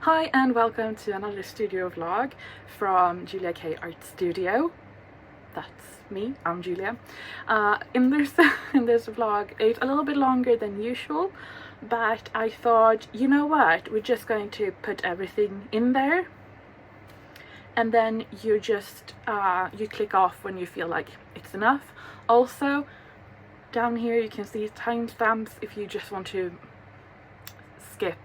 Hi and welcome to another studio vlog from Julia K Art Studio. That's me, I'm Julia. In this vlog, it's a little bit longer than usual, but I thought, you know what, we're just going to put everything in there and then you just you click off when you feel like it's enough. Also, down here you can see timestamps if you just want to skip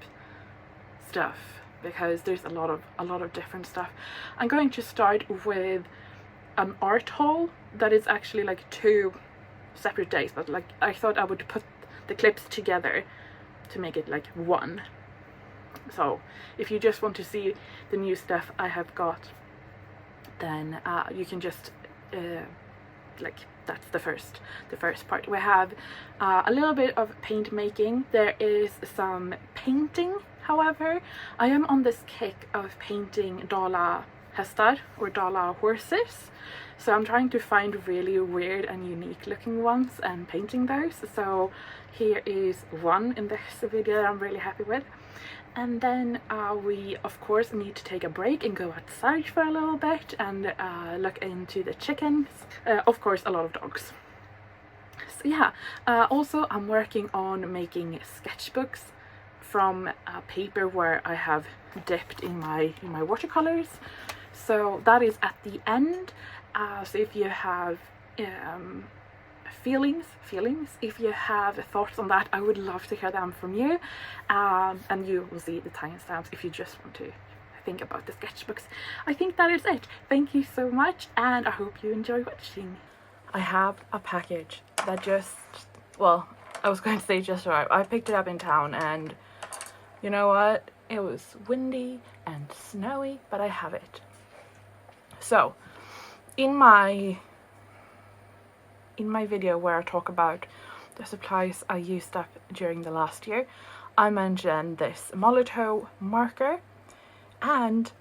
stuff, because there's a lot of different stuff. I'm going to start with an art haul that is actually like 2 separate days, but like I thought I would put the clips together to make it like one. So if you just want to see the new stuff I have got, then you can just like, that's the first part. We have a little bit of paint making. There is some painting. However, I am on this kick of painting Dala hästar or Dala horses, so I'm trying to find really weird and unique looking ones and painting those. So here is one in this video that I'm really happy with. And then we of course need to take a break and go outside for a little bit and look into the chickens. Of course, a lot of dogs. So yeah, also I'm working on making sketchbooks from paper where I have dipped in my watercolors. So that is at the end. So if you have feelings, if you have thoughts on that, I would love to hear them from you, and you will see the timestamps if you just want to think about the sketchbooks. I think that is it. Thank you so much, and I hope you enjoy watching. I have a package that just, well, I was going to say just arrived. I picked it up in town, and you know what, it was windy and snowy, but I have it. So in my video where I talk about the supplies I used up during the last year, I mentioned this Molotow marker, and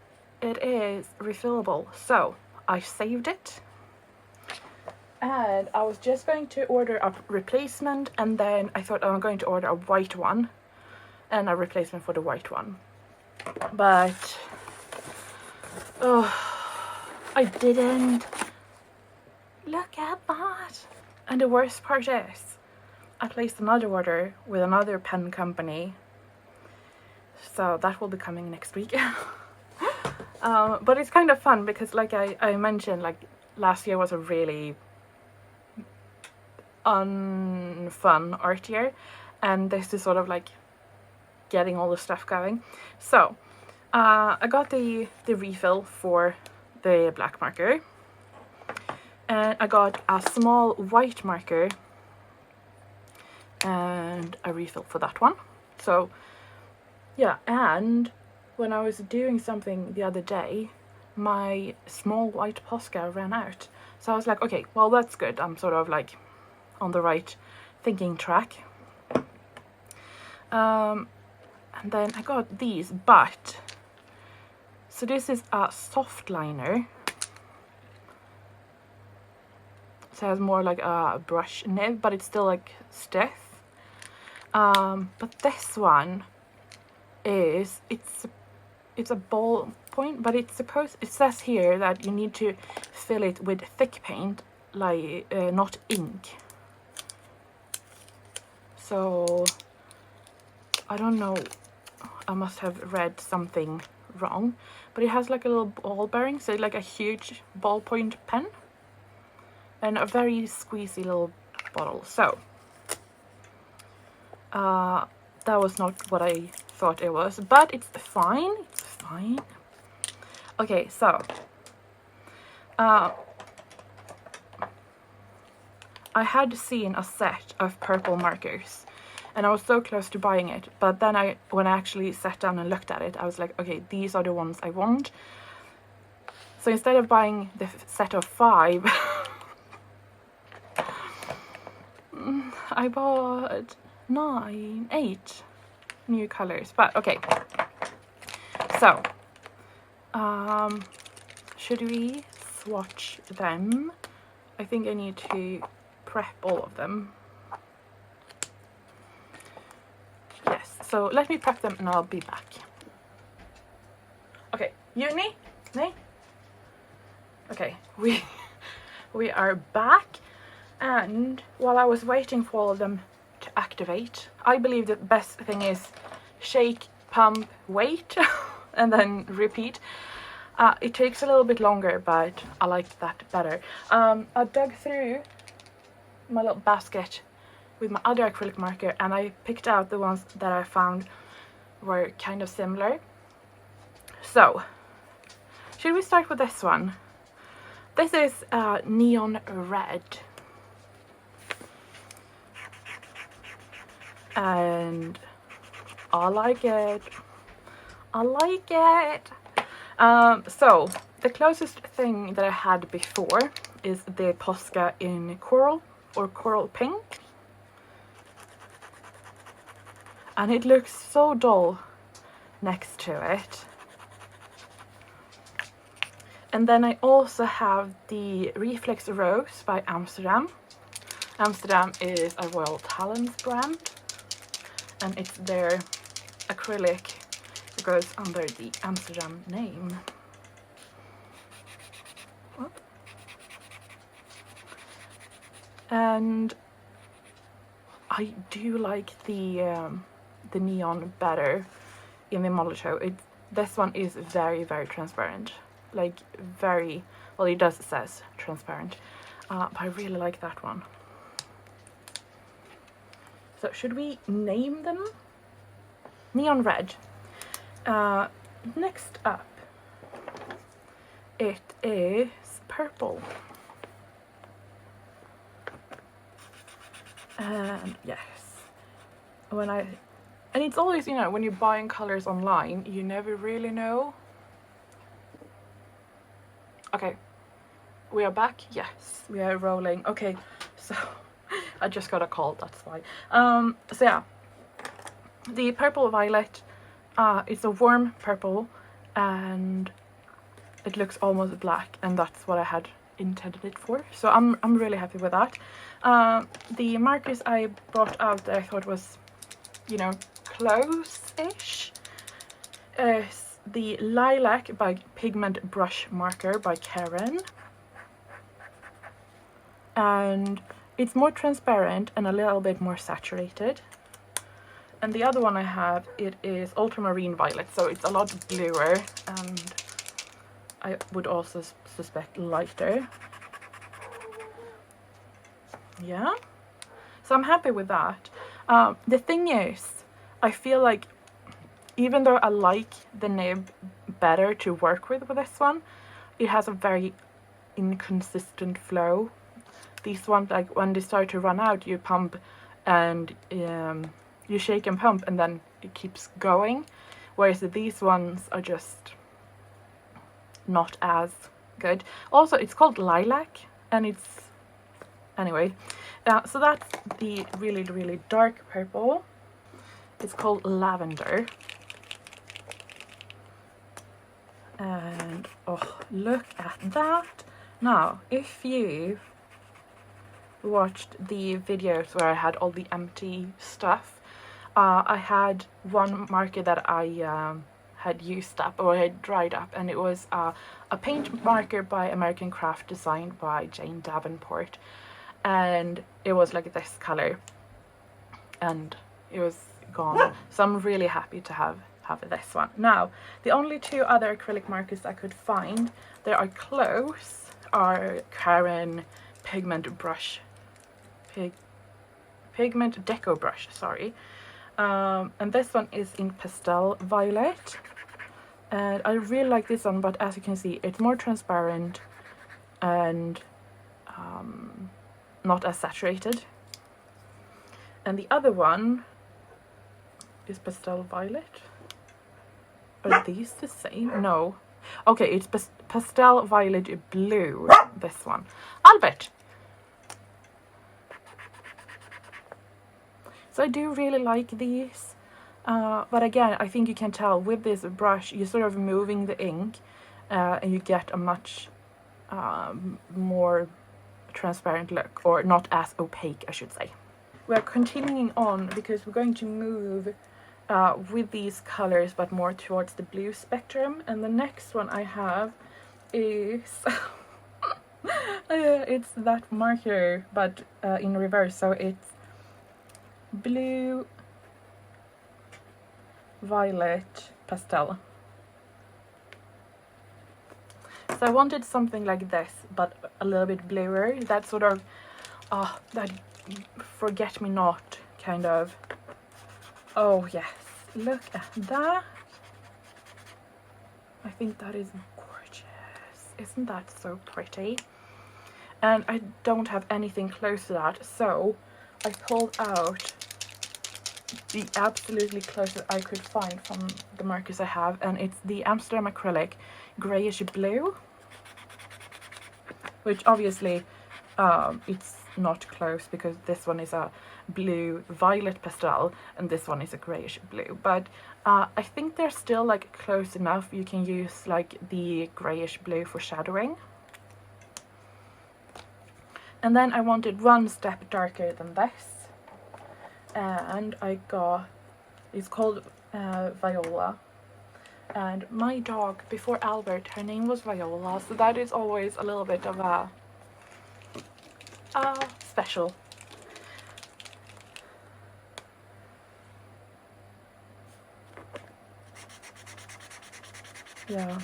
it is refillable. So I saved it, and I was just going to order a replacement, and then I thought I'm going to order a white one and a replacement for the white one, but I didn't. Look at that. And the worst part is I placed another order with another pen company, so that will be coming next week. But it's kind of fun because, like I mentioned, like last year was a really unfun art year, and this is sort of like getting all the stuff going. So I got the refill for the black marker, and I got a small white marker and a refill for that one. So yeah, and when I was doing something the other day, my small white Posca ran out. So I was like, okay, well that's good. I'm sort of like on the right thinking track. And then I got these, but so this is a soft liner. So it has more like a brush nib, but it's still like stiff. But this one is, it's a ball point, but it's supposed, it says here that you need to fill it with thick paint, like not ink. So I don't know, I must have read something wrong, but it has like a little ball bearing, so like a huge ballpoint pen and a very squeezy little bottle. So that was not what I thought it was, but it's fine. It's fine. Okay, so I had seen a set of purple markers, and I was so close to buying it, but then when I actually sat down and looked at it, I was like, okay, these are the ones I want. So instead of buying the set of 5, I bought 8 new colors. But okay, so should we swatch them? I think I need to prep all of them. Yes, so let me prep them and I'll be back. Uni? Nee? Okay, we are back, and while I was waiting for all of them to activate, I believe the best thing is shake, pump, wait, and then repeat. It takes a little bit longer, but I like that better. I dug through my little basket with my other acrylic marker, and I picked out the ones that I found were kind of similar. So, should we start with this one? This is neon red. And I like it. I like it. So, the closest thing that I had before is the Posca in coral or coral pink. And it looks so dull next to it. And then I also have the Reflex Rose by Amsterdam. Amsterdam is a Royal Talens brand, and it's their acrylic that goes under the Amsterdam name. And I do like the neon better in the Molotow. This one is very, very transparent. Like very, well, it does says transparent, but I really like that one. So should we name them? Neon red. Next up, it is purple. And yes, and it's always, you know, when you're buying colors online, you never really know. Okay, we are back. Yes, we are rolling. Okay, so I just got a call, that's why. So yeah, the purple violet, it's a warm purple, and it looks almost black, and that's what I had intended it for. So I'm really happy with that. The markers I brought out that I thought was, you know, close-ish is the Lilac by Pigment Brush Marker by Karen. And it's more transparent and a little bit more saturated. And the other one I have, it is Ultramarine Violet, so it's a lot bluer, and I would also suspect lighter. Yeah, so I'm happy with that. The thing is, I feel like even though I like the nib better to work with this one, it has a very inconsistent flow. These ones, like when they start to run out, you pump and you shake and pump, and then it keeps going. Whereas these ones are just not as good. Also, it's called Lilac, and it's anyway. So that's the really, really dark purple. It's called Lavender. And oh, look at that. Now, if you watched the videos where I had all the empty stuff, I had one marker that I had used up, or had dried up, and it was a paint marker by American Craft designed by Jane Davenport, and it was like this color, and it was gone. So I'm really happy to have this one. Now, the only two other acrylic markers I could find that are close are Karen Pigment Deco Brush, sorry. And this one is in Pastel Violet. And I really like this one, but as you can see, it's more transparent and not as saturated. And the other one is Pastel Violet. Are these the same? No. Okay, it's Pastel Violet Blue, this one. Albert! So I do really like these. But again, I think you can tell with this brush, you're sort of moving the ink and you get a much more transparent look, or not as opaque, I should say. We're continuing on because we're going to move with these colors, but more towards the blue spectrum. And the next one I have is it's that marker, but in reverse. So it's blue, violet, pastel. So I wanted something like this, but a little bit bluer. That sort of, that forget-me-not kind of. Oh yes, look at that. I think that is gorgeous. Isn't that so pretty? And I don't have anything close to that, so I pulled out the absolutely closest I could find from the markers I have, and it's the Amsterdam acrylic grayish blue, which obviously it's not close because this one is a blue violet pastel and this one is a grayish blue, but I think they're still like close enough. You can use like the grayish blue for shadowing. And then I wanted one step darker than this, and I got, it's called Viola. And my dog, before Albert, her name was Viola, so that is always a little bit of a special. Yeah.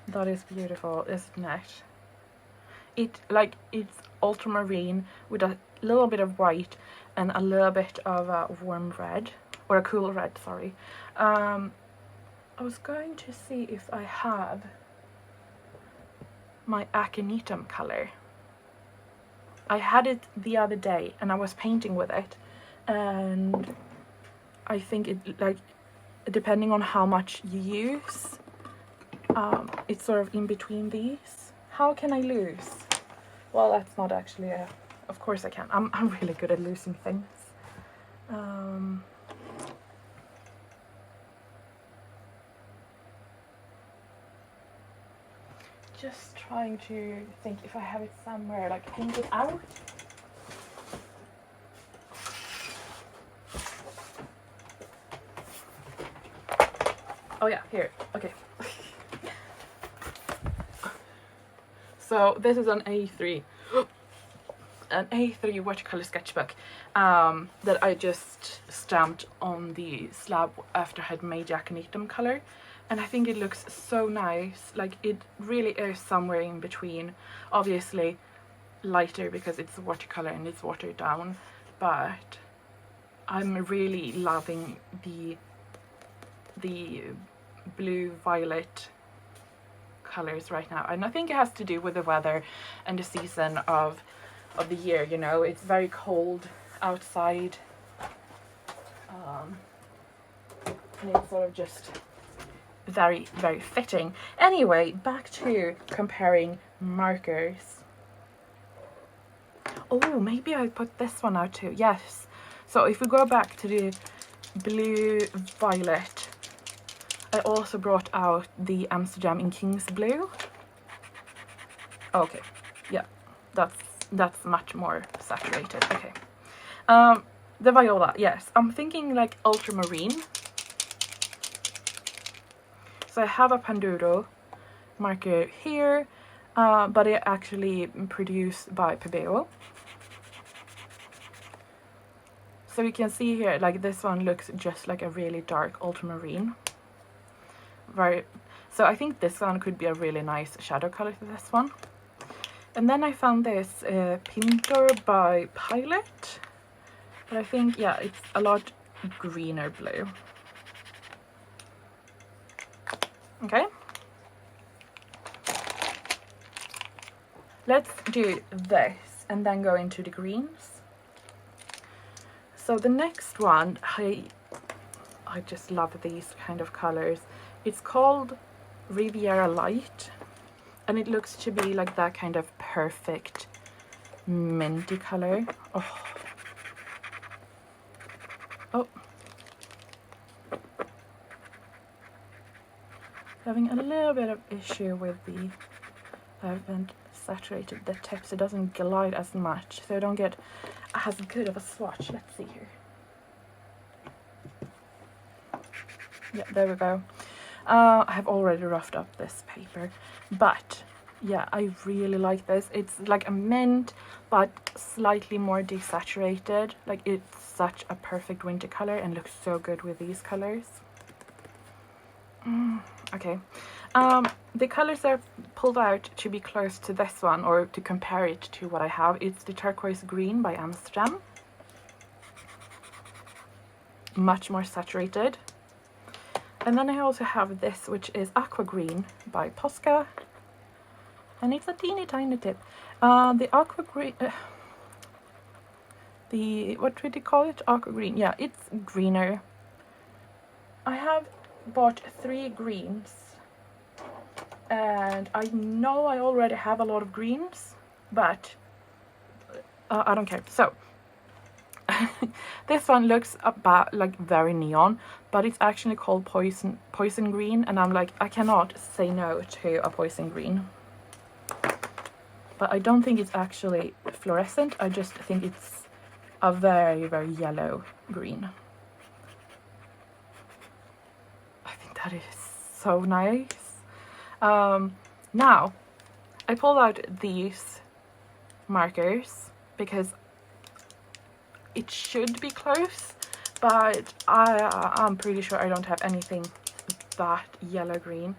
That is beautiful, isn't it? It's ultramarine with a little bit of white and a little bit of a warm red, or a cool red, sorry. I was going to see if I have my aconitum color. I had it the other day and I was painting with it, and I think it, like, depending on how much you use, it's sort of in between these. How can I lose? Well, that's not actually a... Of course I can. I'm really good at losing things. Just trying to think if I have it somewhere, like painted out. Oh yeah, here. Okay. So this is an A3 watercolor sketchbook that I just stamped on the slab after I had made the aconitum color, and I think it looks so nice. Like, it really is somewhere in between, obviously lighter because it's watercolor and it's watered down, but I'm really loving the blue violet colors right now, and I think it has to do with the weather and the season of the year. You know, it's very cold outside, and it's sort of just very, very fitting. Anyway, back to comparing markers. Oh, maybe I put this one out too. Yes, so if we go back to the blue violet, I also brought out the Amsterdam in King's Blue. Okay, yeah, that's much more saturated. Okay, the Viola, yes, I'm thinking like ultramarine. So I have a Panduro marker here, but it actually produced by Pebeo. So you can see here, like, this one looks just like a really dark ultramarine. So I think this one could be a really nice shadow color to this one. And then I found this Pintor by Pilot, but I think, yeah, it's a lot greener blue. Okay, let's do this and then go into the greens. So the next one, I just love these kind of colors. It's called Riviera Light, and it looks to be like that kind of perfect minty color. Oh, having a little bit of issue with the, I haven't saturated the tip so it doesn't glide as much, so I don't get as good of a swatch. Let's see here. Yeah, there we go. I have already roughed up this paper, but yeah, I really like this. It's like a mint, but slightly more desaturated. Like, it's such a perfect winter color and looks so good with these colors. Okay. The colors I've pulled out to be close to this one, or to compare it to what I have, it's the turquoise green by Amsterdam. Much more saturated. And then I also have this, which is aqua green by Posca. And it's a teeny tiny tip. The aqua green, what would you call it? Aqua green. Yeah, it's greener. I have bought 3 greens. And I know I already have a lot of greens, but I don't care. So this one looks about like very neon, but it's actually called poison green, and I'm like, I cannot say no to a poison green. But I don't think it's actually fluorescent. I just think it's a very, very yellow green. I think that is so nice. Now I pulled out these markers because it should be close, but I'm pretty sure I don't have anything that yellow green.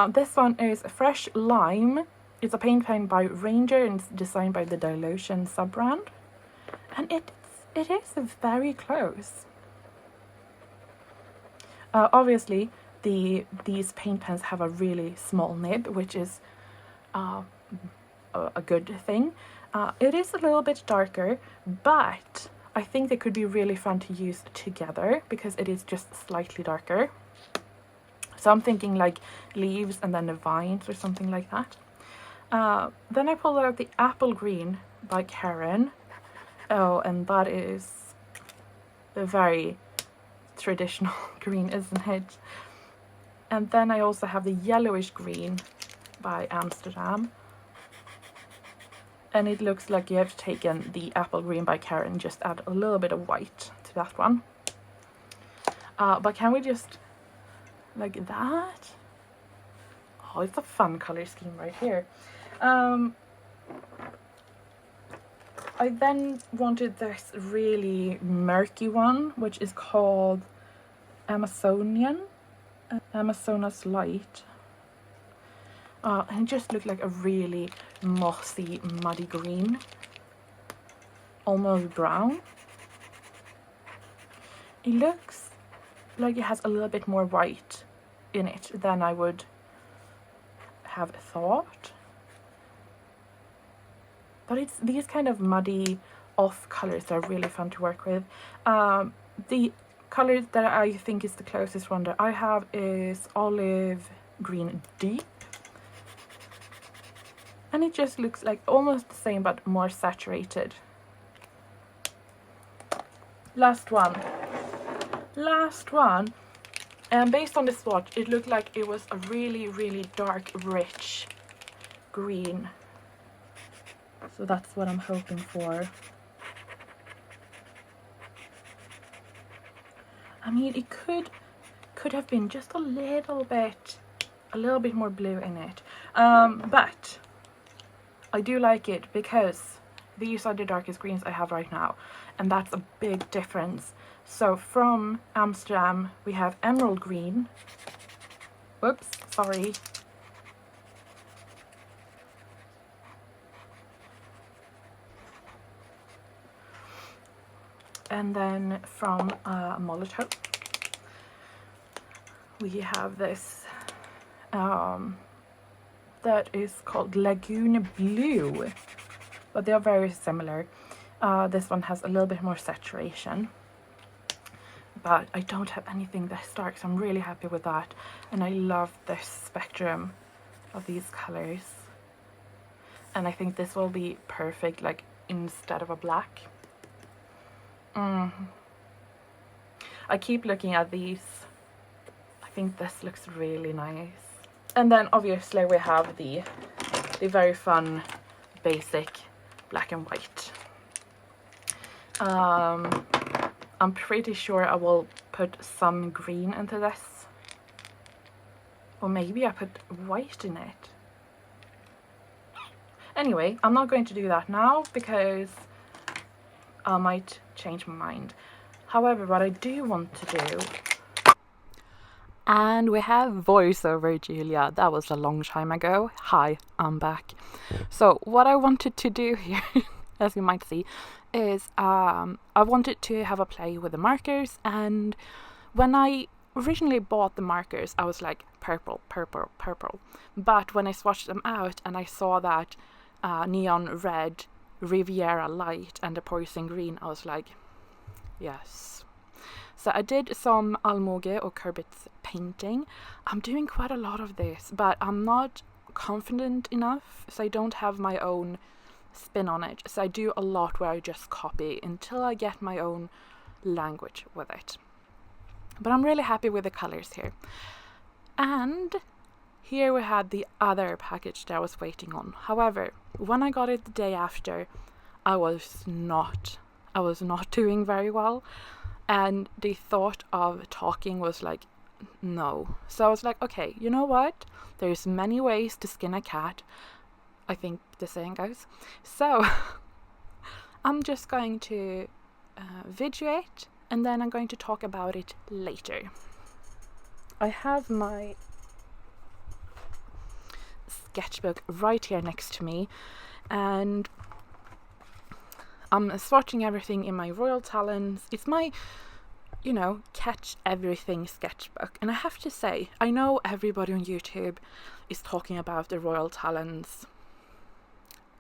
This one is Fresh Lime. It's a paint pen by Ranger and it's designed by the Dilution sub-brand, and it is very close. Obviously these paint pens have a really small nib, which is a good thing. It is a little bit darker, but I think they could be really fun to use together because it is just slightly darker. So I'm thinking like leaves and then the vines or something like that. Then I pulled out the Apple Green by Karen. Oh, and that is a very traditional green, isn't it? And then I also have the Yellowish Green by Amsterdam. And it looks like you have taken the Apple Green by Karen, just add a little bit of white to that one. But can we just, like that? Oh, it's a fun color scheme right here. I then wanted this really murky one, which is called Amazonas Light. And it just looked like a really mossy, muddy green. Almost brown. It looks like it has a little bit more white in it than I would have thought. But it's these kind of muddy off colors that are really fun to work with. The color that I think is the closest one that I have is Olive Green Deep. And it just looks like almost the same but more saturated. Last one. And based on the swatch, it looked like it was a really, really dark, rich green. So that's what I'm hoping for. I mean, it could have been just a little bit more blue in it. But I do like it because these are the darkest greens I have right now, and that's a big difference. So from Amsterdam we have Emerald Green. Whoops, sorry. And then from Molotov we have this that is called Lagoon Blue, but they are very similar. This one has a little bit more saturation, but I don't have anything this dark, so I'm really happy with that. And I love this spectrum of these colors, and I think this will be perfect, like instead of a black. I keep looking at these. I think this looks really nice. And then obviously we have the very fun basic black and white. I'm pretty sure I will put some green into this. Or maybe I put white in it. Anyway, I'm not going to do that now because I might change my mind. However, what I do want to do... And we have voiceover, Julia. That was a long time ago. Hi, I'm back. So what I wanted to do here, as you might see, is I wanted to have a play with the markers, and when I originally bought the markers, I was like purple, purple, purple. But when I swatched them out and I saw that neon red, Riviera light and the poison green, I was like, yes. So I did some almoge or Kurbitz painting. I'm doing quite a lot of this, but I'm not confident enough, so I don't have my own spin on it. So I do a lot where I just copy until I get my own language with it. But I'm really happy with the colors here. And here we had the other package that I was waiting on. However, when I got it the day after, I was not doing very well. And the thought of talking was like, no. So I was like, okay, you know what? There's many ways to skin a cat, I think the saying goes. So I'm just going to video it, and then I'm going to talk about it later. I have my sketchbook right here next to me, and I'm swatching everything in my Royal Talons. It's my, catch everything sketchbook. And I have to say, I know everybody on YouTube is talking about the Royal Talons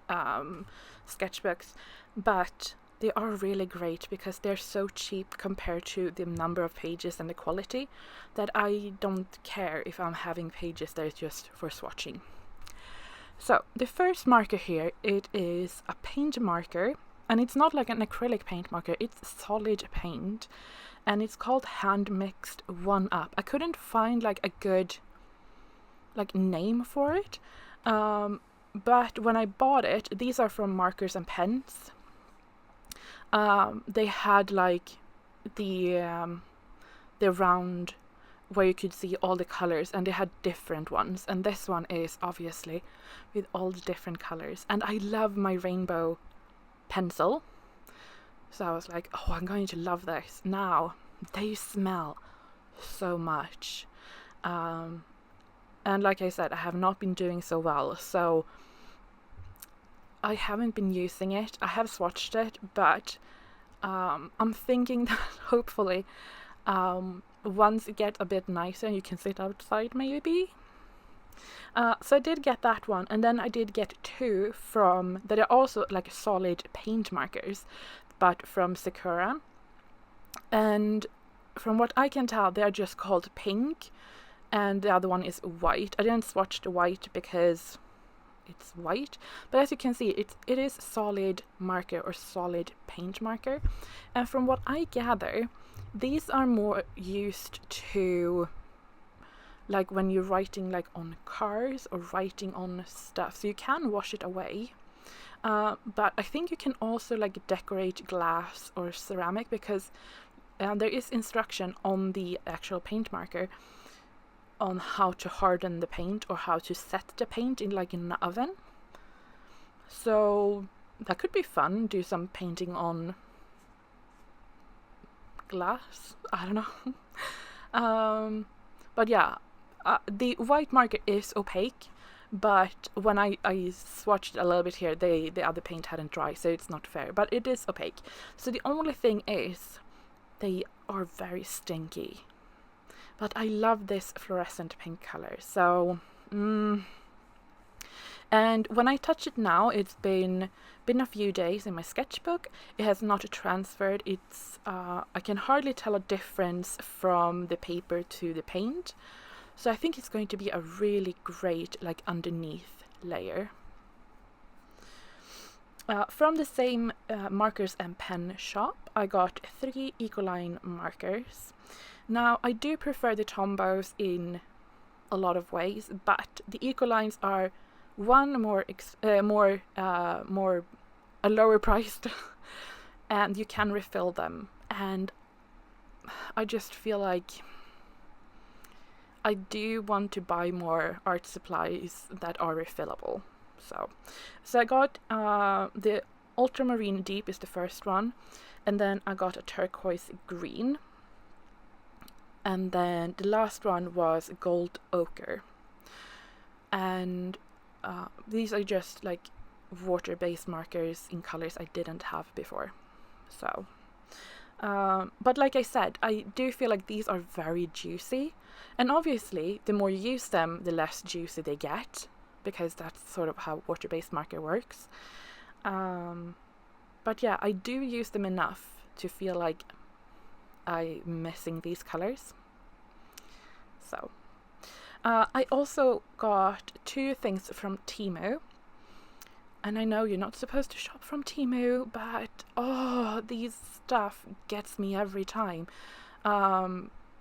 sketchbooks, but they are really great because they're so cheap compared to the number of pages and the quality that I don't care if I'm having pages that are just for swatching. So the first marker here, it is a paint marker. And it's not like an acrylic paint marker, it's solid paint. And it's called hand mixed 1-Up. I couldn't find a good name for it. But when I bought it, these are from Markers and Pens. They had the round where you could see all the colors, and they had different ones. And this one is obviously with all the different colors. And I love my rainbow pencil, so I was like, oh, I'm going to love this. Now they smell so much, and like I said, I have not been doing so well, so I haven't been using it. I have swatched it, but I'm thinking that hopefully once it gets a bit nicer you can sit outside maybe. So I did get that one, and then I did get two from that are also solid paint markers, but from Sakura. And from what I can tell, they are just called pink, and the other one is white. I didn't swatch the white because it's white, but as you can see, it is solid marker or solid paint marker. And from what I gather, these are more used to when you're writing on cars or writing on stuff, so you can wash it away, but I think you can also decorate glass or ceramic, because there is instruction on the actual paint marker on how to harden the paint or how to set the paint in an oven. So that could be fun. Do some painting on glass, I don't know. But yeah, the white marker is opaque, but when I swatched a little bit here, the other paint hadn't dried, so it's not fair, but it is opaque. So the only thing is they are very stinky, but I love this fluorescent pink color. So and when I touch it now, it's been a few days in my sketchbook. It has not transferred. It's I can hardly tell a difference from the paper to the paint. So I think it's going to be a really great underneath layer. From the same Markers and Pen shop, I got 3 Ecoline markers. Now I do prefer the Tombows in a lot of ways, but the Ecolines are a lower priced and you can refill them. And I just feel like I do want to buy more art supplies that are refillable. So I got the ultramarine deep is the first one, and then I got a turquoise green, and then the last one was gold ochre. And these are just like water-based markers in colors I didn't have before. So but like I said, I do feel like these are very juicy, and obviously the more you use them, the less juicy they get, because that's sort of how water-based marker works. But yeah, I do use them enough to feel like I'm missing these colors. So I also got 2 things from Temu. And I know you're not supposed to shop from Temu, but these stuff gets me every time.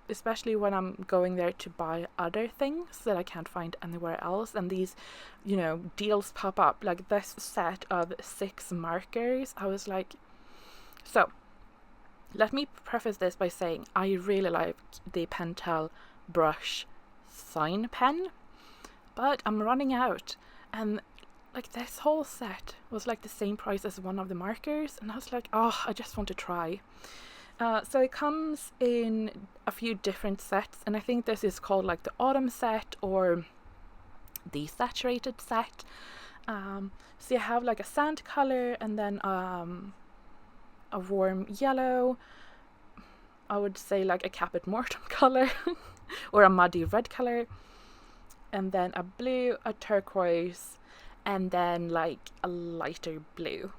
Especially when I'm going there to buy other things that I can't find anywhere else. And these, deals pop up. Like this set of 6 markers. I was like... So, let me preface this by saying I really like the Pentel brush sign pen. But I'm running out. And like this whole set was like the same price as one of the markers, and I was like, I just want to try. So it comes in a few different sets, and I think this is called like the autumn set or the saturated set. So you have like a sand color, and then a warm yellow, I would say like a Caput Mortuum color or a muddy red color, and then a blue, a turquoise, and then like a lighter blue.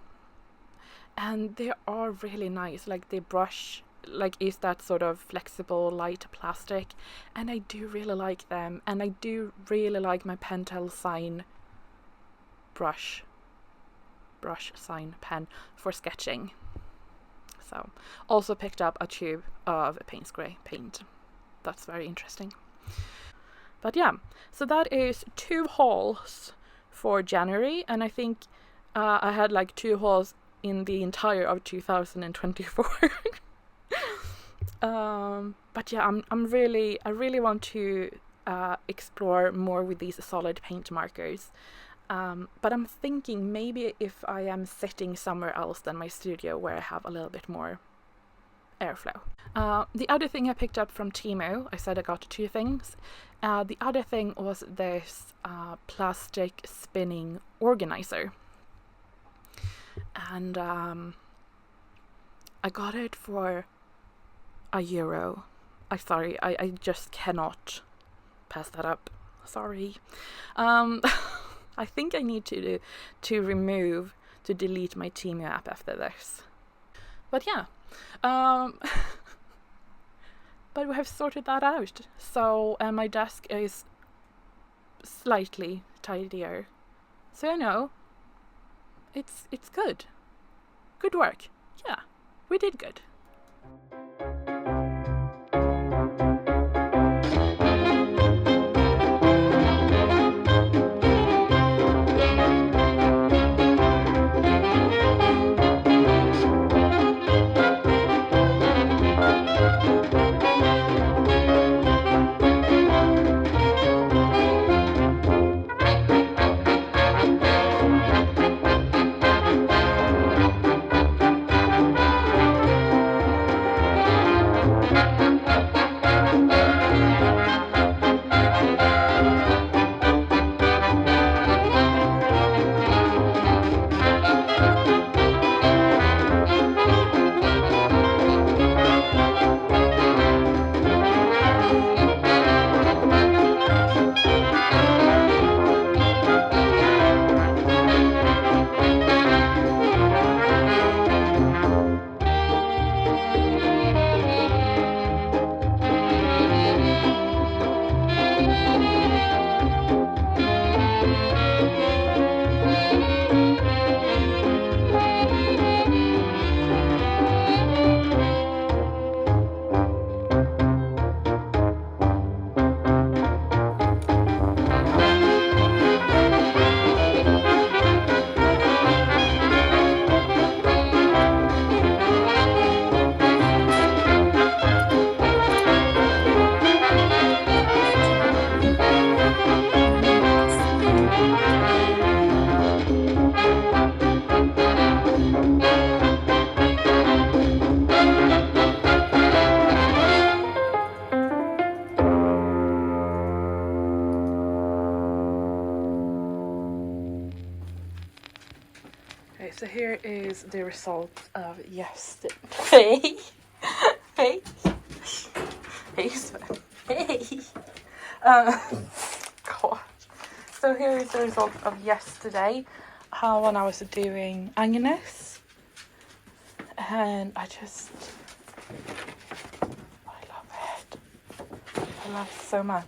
And they are really nice. Like the brush like is that sort of flexible light plastic, and I do really like them. And I do really like my Pentel sign brush sign pen for sketching. So also picked up a tube of Payne's Grey paint. That's very interesting. But yeah, so that is 2 hauls for January, and I think I had like 2 hauls in the entire of 2024. But yeah, I really want to explore more with these solid paint markers. But I'm thinking maybe if I am sitting somewhere else than my studio where I have a little bit more airflow. The other thing I picked up from Temu, I said I got 2 things. The other thing was this plastic spinning organizer. And I got it for €1. I just cannot pass that up. Sorry. I think I need to delete my Temu app after this. But yeah. But we have sorted that out. So my desk is slightly tidier. So it's good. Good work. Yeah, we did good. so here is the result of yesterday. Hey. Hey. Hey. God. So here is the result of yesterday, when I was doing Agnes. And I love it. I love it so much.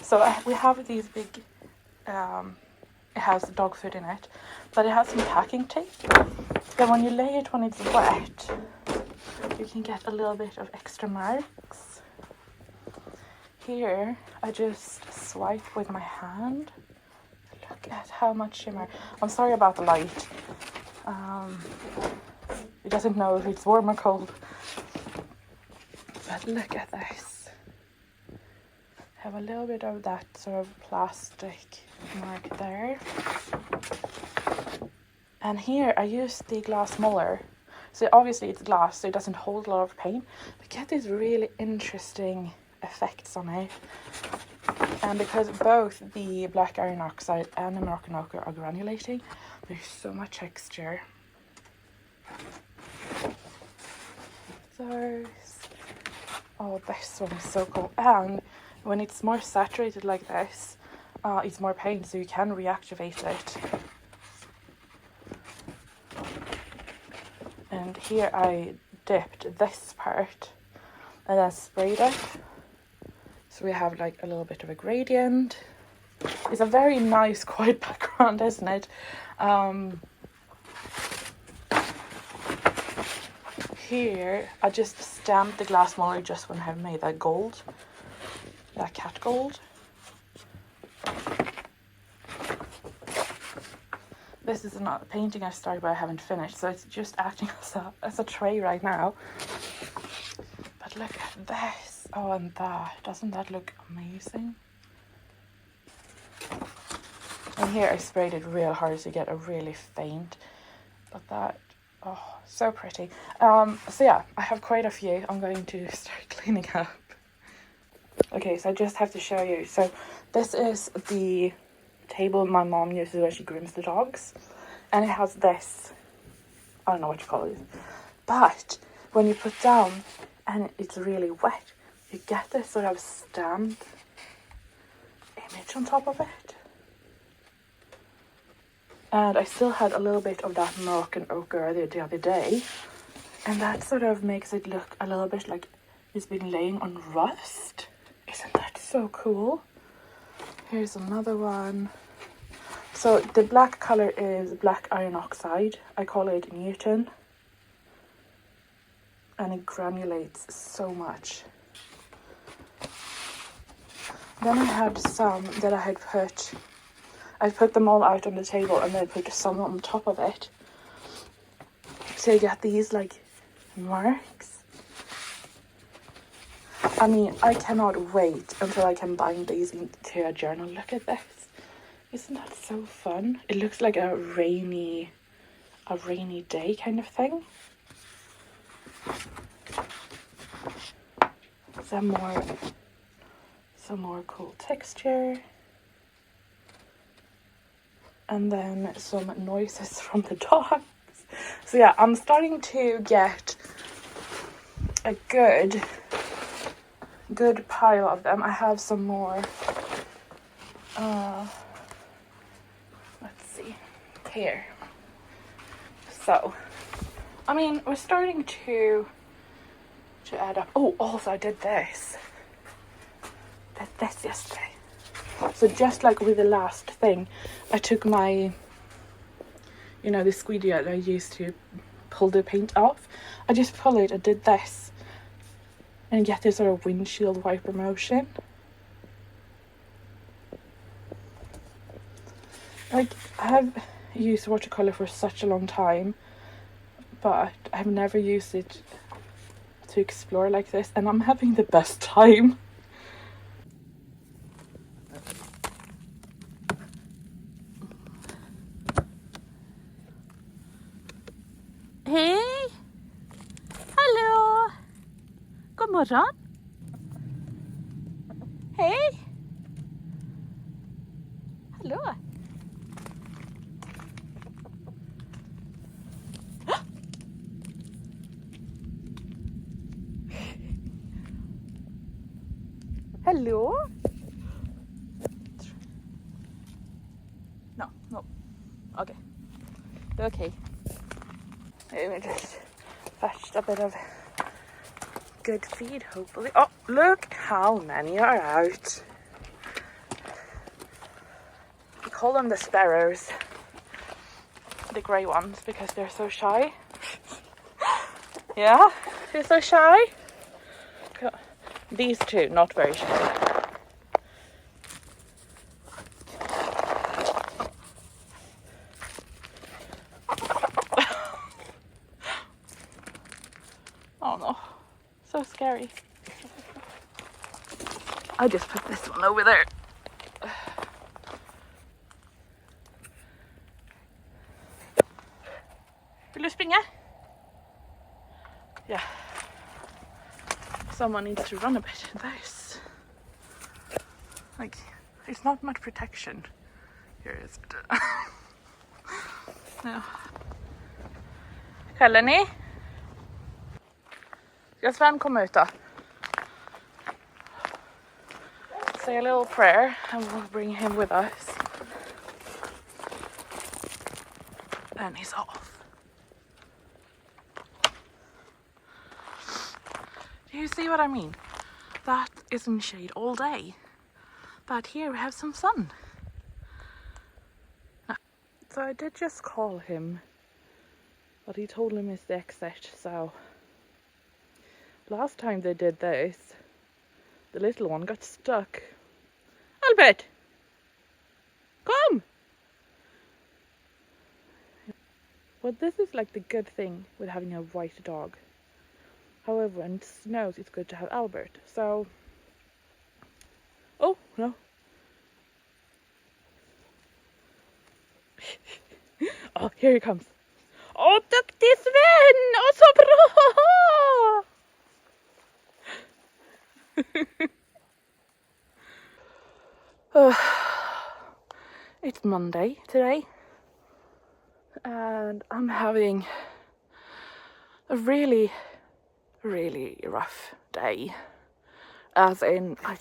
So we have these big, it has dog food in it, but it has some packing tape. Then when you lay it when it's wet, you can get a little bit of extra marks. Here, I just swipe with my hand. Look at how much shimmer. I'm sorry about the light. It doesn't know if it's warm or cold. But look at this. Have a little bit of that sort of plastic mark there. And here I use the glass muller. So obviously it's glass, so it doesn't hold a lot of paint. But get these really interesting effects on it. And because both the black iron oxide and the Moroccan ochre are granulating, there's so much texture. Oh, this one is so cool. And when it's more saturated like this, it's more paint, so you can reactivate it. And here I dipped this part and then sprayed it. So we have like a little bit of a gradient. It's a very nice, quiet background, isn't it? Here, I just stamped the glass muller just when I have made that gold, that cat gold. This is not a painting I started but I haven't finished, so it's just acting as a tray right now. But look at this. Oh, and that. Doesn't that look amazing? And here I sprayed it real hard to get a really faint. But that, oh, so pretty. So yeah, I have quite a few. I'm going to start cleaning up. Okay, so I just have to show you. So this is the table my mom uses when she grooms the dogs. And it has this, I don't know what you call it. But when you put down and it's really wet, you get this sort of stamped image on top of it. And I still had a little bit of that Moroccan ochre the other day. And that sort of makes it look a little bit like it's been laying on rust. Isn't that so cool? Here's another one. So the black colour is black iron oxide. I call it Newton. And it granulates so much. Then I had some that I put them all out on the table and then I put some on top of it. So you get these like marks. I mean, I cannot wait until I can bind these into a journal. Look at this. Isn't that so fun? It looks like a rainy day kind of thing. Some more cool texture. And then some noises from the dogs. So yeah, I'm starting to get a good pile of them. I have some more. Let's see. Here. So, I mean, we're starting to add up. Oh, also I did this. Did this yesterday. So just like with the last thing, I took my, the squeegee that I used to pull the paint off. I just pull it, I did this. And get this sort of windshield wiper motion. Like, I have used watercolour for such a long time, but I've never used it to explore like this, and I'm having the best time. Hej! Hallå! God morgon! Hej! Hallå! Hello? No, no. Okay. Okay. Let me just fetch a bit of good feed, hopefully. Oh, look how many are out. We call them the sparrows. The grey ones, because they're so shy. Yeah? They're so shy. These two, not very shy. Oh no, so scary. I'll just put this one over there. Vill du springa? Yeah. Someone needs to run a bit in this. Like, there's not much protection here, is it? No. Kallar ni? Ska Sven komma ut då? Say a little prayer and we'll bring him with us. And he's off. Do you see what I mean? That is in shade all day. But here we have some sun. So I did just call him, but he told him it's the exit, so last time they did this, the little one got stuck. Albert! Come! Well, this is like the good thing with having a white dog. However, when it snows, it's good to have Albert, so... Oh, no. Oh, here he comes. Åh, duktig Sven! Åh, så bra! It's Monday today. And I'm having a really, really rough day. As in, I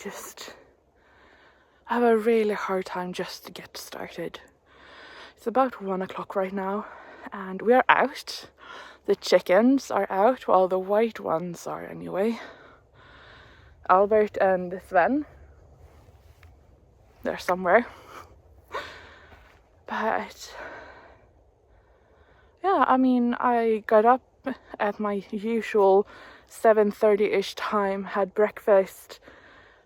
have a really hard time just to get started. It's about 1 o'clock right now, and we are out. The chickens are out, well, the white ones are anyway. Albert and Sven, they're somewhere. But yeah, I mean, I got up at my usual 7:30-ish time, had breakfast,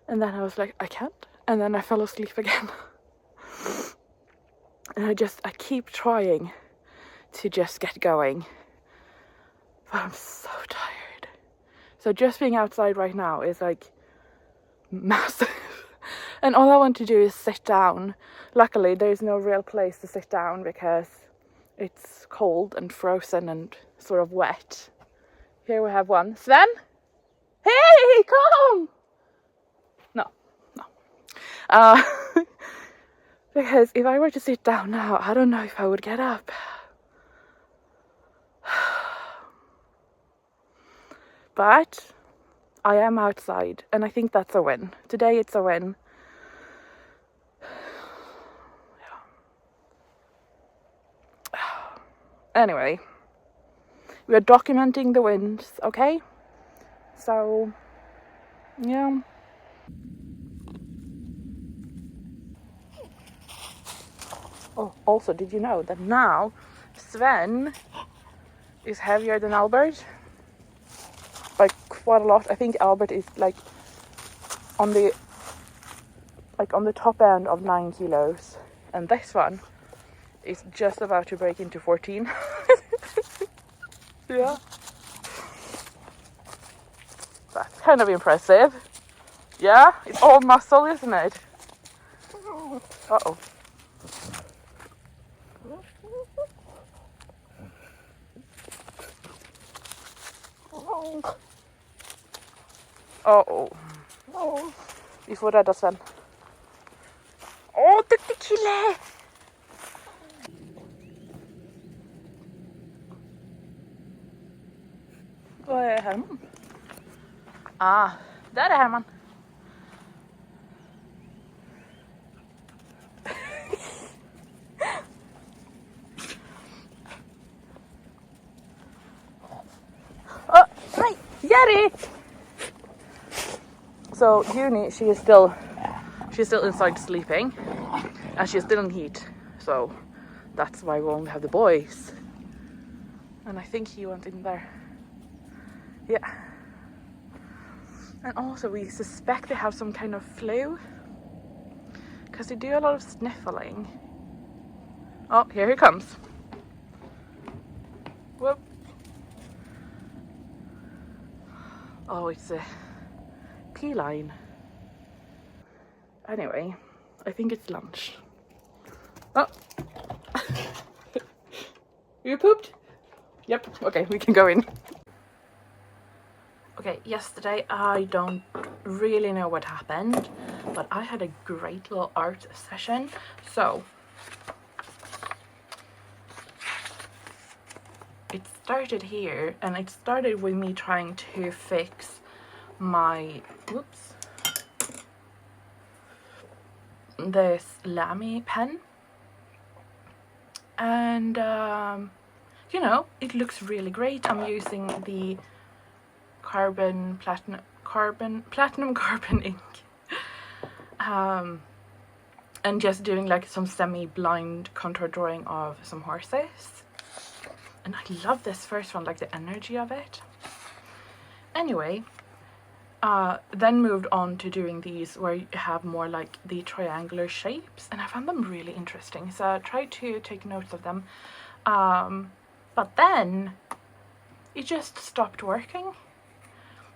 and then I was like, I can't. And then I fell asleep again. And I keep trying to just get going. But I'm so tired. So just being outside right now is like massive. And all I want to do is sit down. Luckily, there's no real place to sit down because it's cold and frozen and sort of wet. Here we have one. Sven? Hey, come! No. Because if I were to sit down now, I don't know if I would get up. But I am outside, and I think that's a win. Today it's a win. Anyway, we are documenting the wins, okay? So, yeah. Oh, also, did you know that now Sven is heavier than Albert? Like quite a lot. I think Albert is like on the top end of 9 kilos, and this one is just about to break into 14. Yeah, that's kind of impressive. Yeah, it's all muscle, isn't it? Uh-oh. Uh-oh. Vi får rädda Sven. Åh, duktig kille! Vad är Herman? Ah, där är Herman. Daddy! So Uni, she's still inside sleeping, and she's still in heat. So that's why we won't have the boys. And I think he went in there. Yeah. And also we suspect they have some kind of flu, because they do a lot of sniffling. Oh, here he comes. Whoop. Oh, it's a pea line. Anyway, I think it's lunch. Oh. You pooped? Yep. Okay, we can go in. Okay, yesterday I don't really know what happened, but I had a great little art session. So it started here, and it started with me trying to fix my, whoops, this Lamy pen. And you know, it looks really great. I'm using the platinum carbon ink, and just doing like some semi-blind contour drawing of some horses. And I love this first one, like the energy of it. Anyway, then moved on to doing these where you have more like the triangular shapes, and I found them really interesting, so I tried to take notes of them, but then it just stopped working.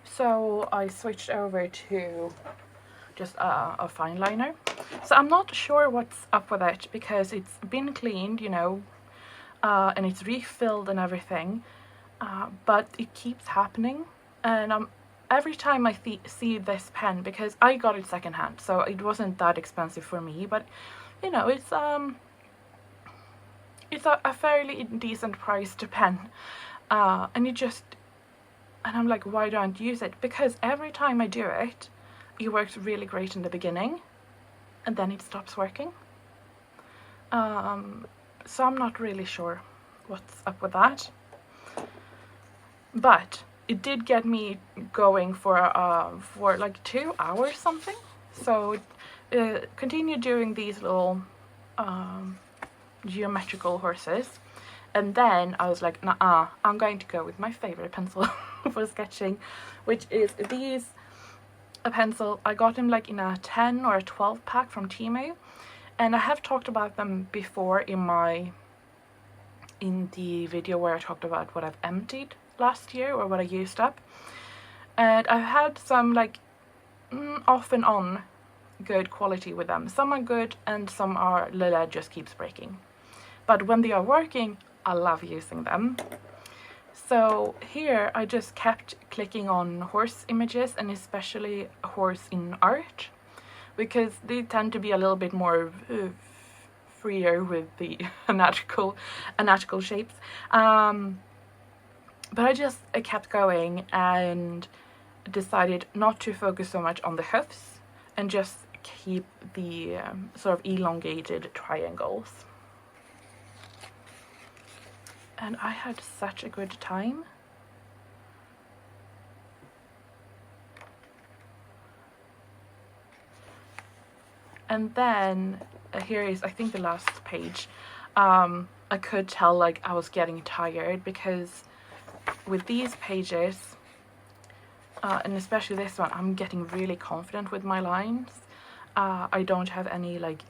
So I switched over to just a fine liner. So I'm not sure what's up with it, because it's been cleaned, you know, and it's refilled and everything, but it keeps happening. And every time I see this pen, because I got it secondhand, so it wasn't that expensive for me, but you know, it's a fairly decent priced pen, and I'm like, why don't I use it? Because every time I do it, it works really great in the beginning, and then it stops working. So I'm not really sure what's up with that, but it did get me going for like 2 hours something. So continue doing these little geometrical horses, and then I was like, nah, I'm going to go with my favorite pencil for sketching, which is a pencil. I got them like in a 10 or a 12 pack from Temu, and I have talked about them before in the video where I talked about what I've emptied last year, or what I used up. And I've had some like off and on good quality with them. Some are good and some are the lead just keeps breaking, but when they are working, I love using them. So here I just kept clicking on horse images, and especially horse in art, because they tend to be a little bit more freer with the anatomical shapes. But I kept going and decided not to focus so much on the hoofs and just keep the sort of elongated triangles. And I had such a good time. And then here is, I think, the last page. I could tell like I was getting tired, because with these pages, and especially this one, I'm getting really confident with my lines. I don't have any like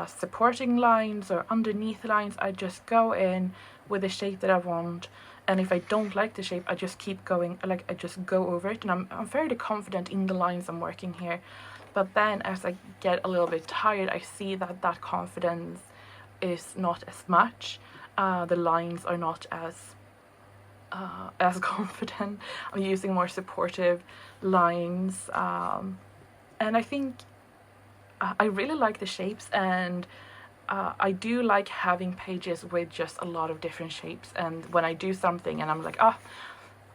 supporting lines or underneath lines. I just go in with the shape that I want, and if I don't like the shape, I just keep going, like I just go over it, and I'm fairly confident in the lines I'm working here. But then as I get a little bit tired, I see that confidence is not as much. The lines are not as confident. I'm using more supportive lines, and I think I really like the shapes, and I do like having pages with just a lot of different shapes. And when I do something and I'm like,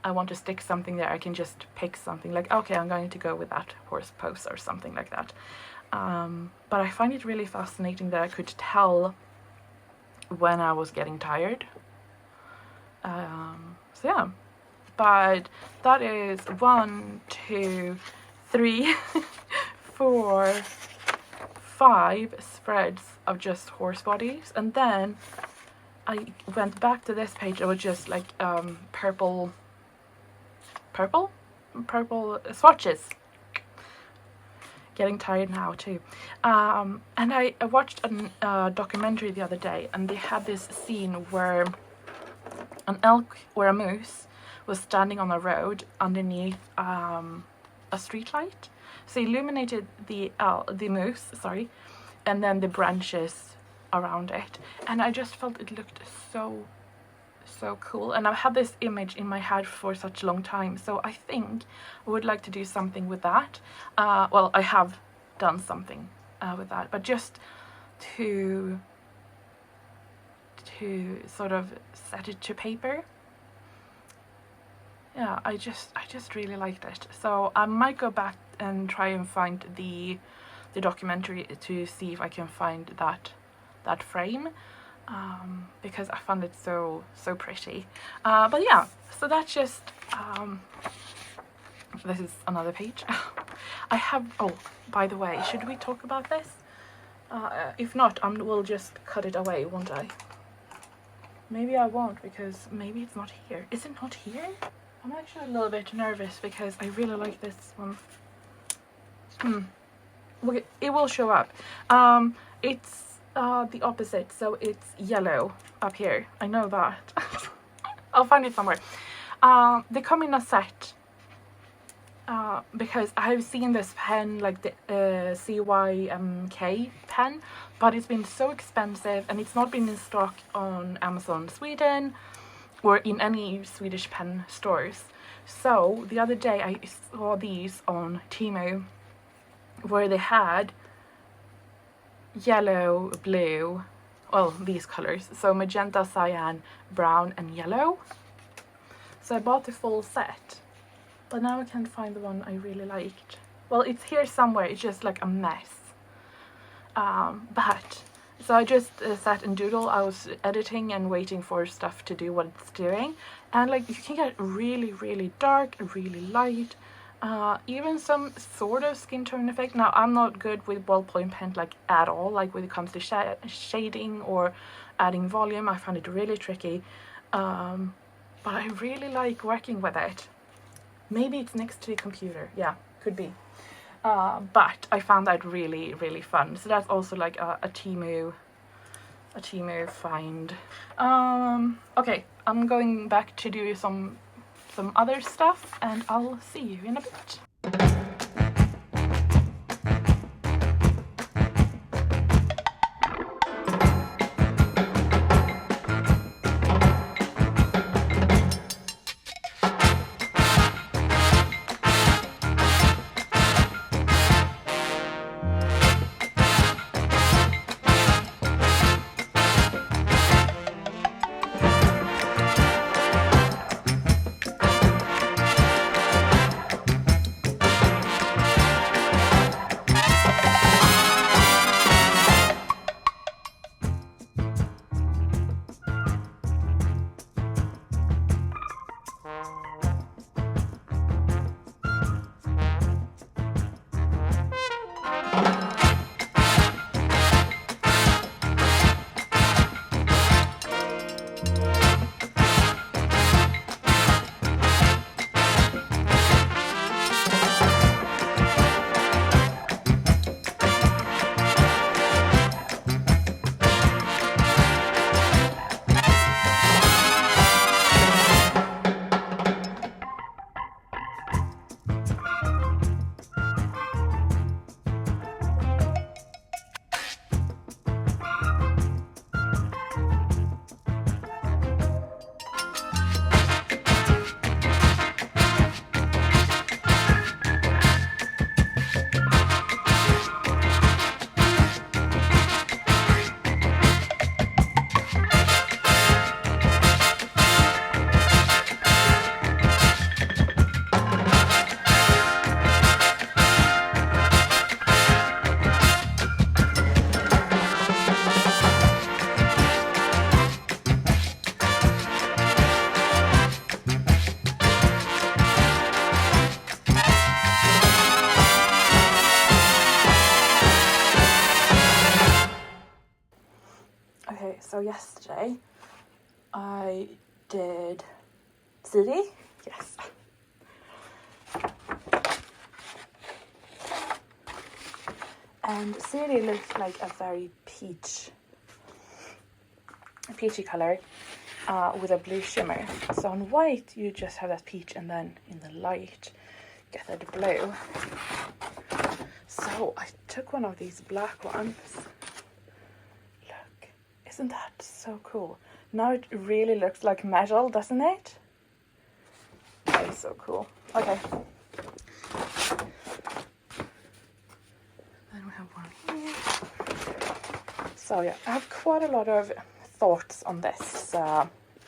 I want to stick something there, I can just pick something like, okay, I'm going to go with that horse pose or something like that. But I find it really fascinating that I could tell when I was getting tired. So yeah, but that is 1, 2, 3, 4, 5 spreads of just horse bodies. And then I went back to this page. It was just like purple swatches. Getting tired now too. And I watched a documentary the other day, and they had this scene where an elk or a moose was standing on a road underneath a street light. So illuminated the moose, sorry, and then the branches around it, and I just felt it looked so cool. And I've had this image in my head for such a long time, so I think I would like to do something with that. Well, I have done something with that, but just to sort of set it to paper. Yeah, I just really liked it, so I might go back and try and find the documentary to see if I can find that frame, because I found it so pretty. But yeah, so that's just this is another page. I have, oh, by the way, should we talk about this? If not, we'll just cut it away, won't I? Maybe I won't, because maybe it's not here. Is it not here? I'm actually a little bit nervous because I really like this one. It will show up. It's the opposite, so it's yellow up here. I know that. I'll find it somewhere. They come in a set, because I've seen this pen, like the CYMK pen, but it's been so expensive and it's not been in stock on Amazon Sweden or in any Swedish pen stores. So the other day I saw these on Temu, where they had yellow, blue, well, these colors, so magenta, cyan, brown and yellow. So I bought the full set, but now I can't find the one I really liked. Well, it's here somewhere, it's just like a mess. But so I just sat and doodled. I was editing and waiting for stuff to do what it's doing, and like you can get really dark, really light, even some sort of skin tone effect. Now I'm not good with ballpoint pen like at all, like when it comes to shading or adding volume. I find it really tricky, but I really like working with it. Maybe it's next to the computer, yeah, could be. But I found that really fun. So that's also like a Temu find. Okay, I'm going back to do some other stuff, and I'll see you in a bit. Okay, so yesterday I did CD. Yes. And CD looks like a very peachy colour with a blue shimmer. So on white you just have that peach, and then in the light get that blue. So I took one of these black ones. Look, isn't that so cool? Now it really looks like metal, doesn't it? That is so cool. Okay. Then we have one here. So yeah, I have quite a lot of thoughts on this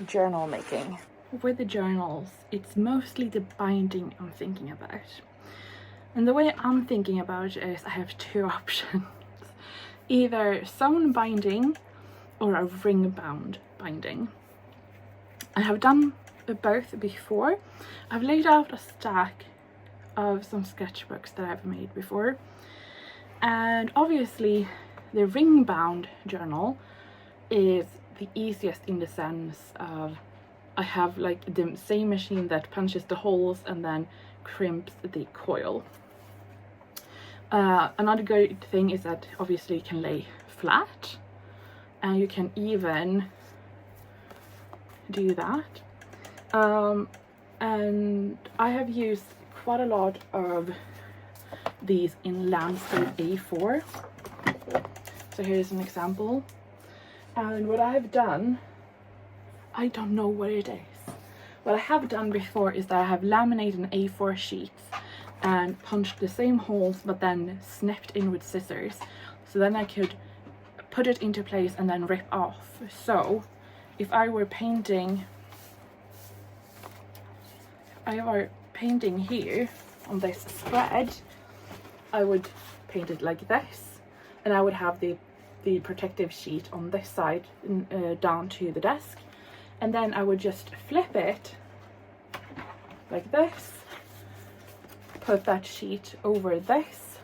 journal making. With the journals, it's mostly the binding I'm thinking about. And the way I'm thinking about it is I have two options. Either sewn binding or a ring bound binding. I have done both before. I've laid out a stack of some sketchbooks that I've made before. And obviously the ring bound journal is the easiest in the sense of I have like the same machine that punches the holes and then crimps the coil. Another good thing is that obviously you can lay flat, and you can even do that. And I have used quite a lot of these in landscape A4. So here's an example. And what I have done, I don't know what it is. What I have done before is that I have laminated an A4 sheets and punched the same holes, but then snipped in with scissors. So then I could put it into place and then rip off. So if I were painting, here on this spread, I would paint it like this, and I would have the protective sheet on this side down to the desk, and then I would just flip it like this, put that sheet over this,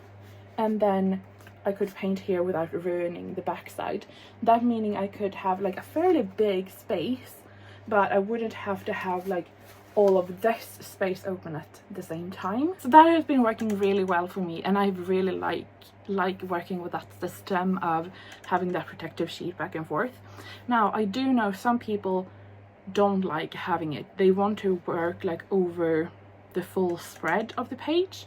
and then I could paint here without ruining the back side. That meaning I could have like a fairly big space, but I wouldn't have to have like all of this space open at the same time. So that has been working really well for me, and I really like working with that system of having that protective sheet back and forth. Now I do know some people don't like having it. They want to work like over the full spread of the page.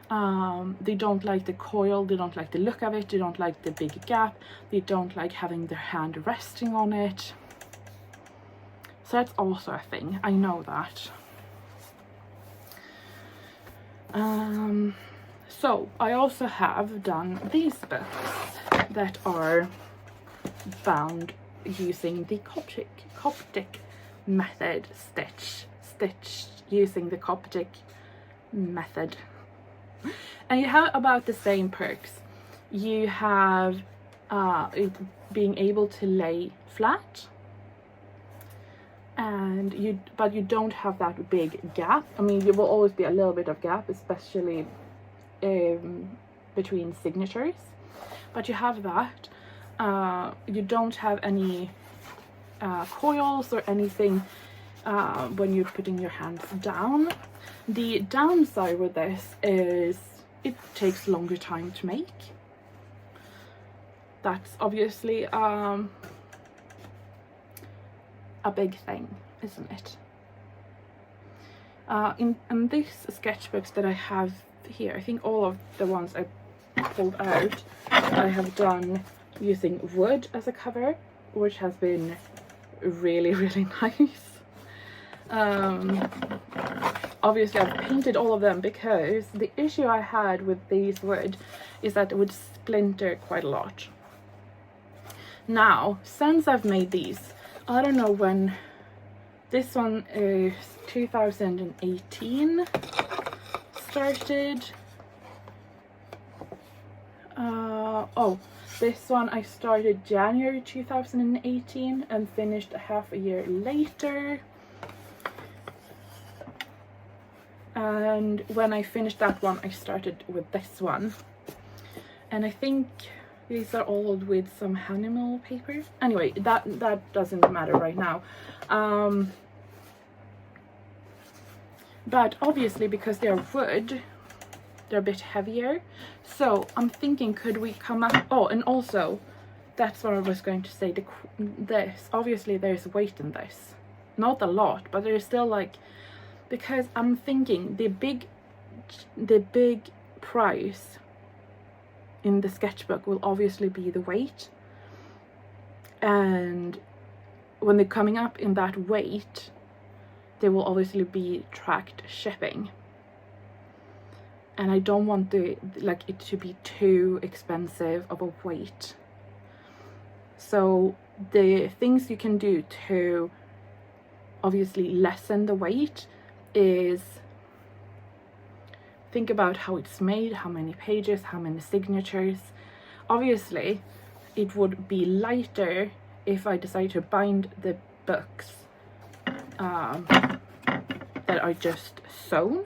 They don't like the coil, they don't like the look of it, they don't like the big gap, they don't like having their hand resting on it. So that's also a thing, I know that. So I also have done these books that are bound using the Coptic method, stitched using the Coptic method. And you have about the same perks. You have being able to lay flat, and but you don't have that big gap. I mean, there will always be a little bit of gap, especially between signatures, but you have that. You don't have any coils or anything when you're putting your hands down. The downside with this is it takes longer time to make. That's obviously a big thing, isn't it? In these sketchbooks that I have here, I think all of the ones I pulled out I have done using wood as a cover, which has been really nice. Obviously I've painted all of them because the issue I had with these wood is that it would splinter quite a lot. Now, since I've made these, I don't know when, this one is 2018 started. Oh, this one I started January 2018 and finished half a year later. And when I finished that one, I started with this one. And I think These are all with some animal paper. Anyway, that doesn't matter right now. But obviously, because they're wood, they're a bit heavier. So I'm thinking, could we come up? Oh, and also, that's what I was going to say. This, obviously, there's weight in this. Not a lot, but there's still like, because I'm thinking the big price in the sketchbook will obviously be the weight. And when they're coming up in that weight, there will obviously be tracked shipping. And I don't want it to be too expensive of a weight. So the things you can do to obviously lessen the weight is think about how it's made, how many pages, how many signatures. Obviously, it would be lighter if I decide to bind the books that are just sewn.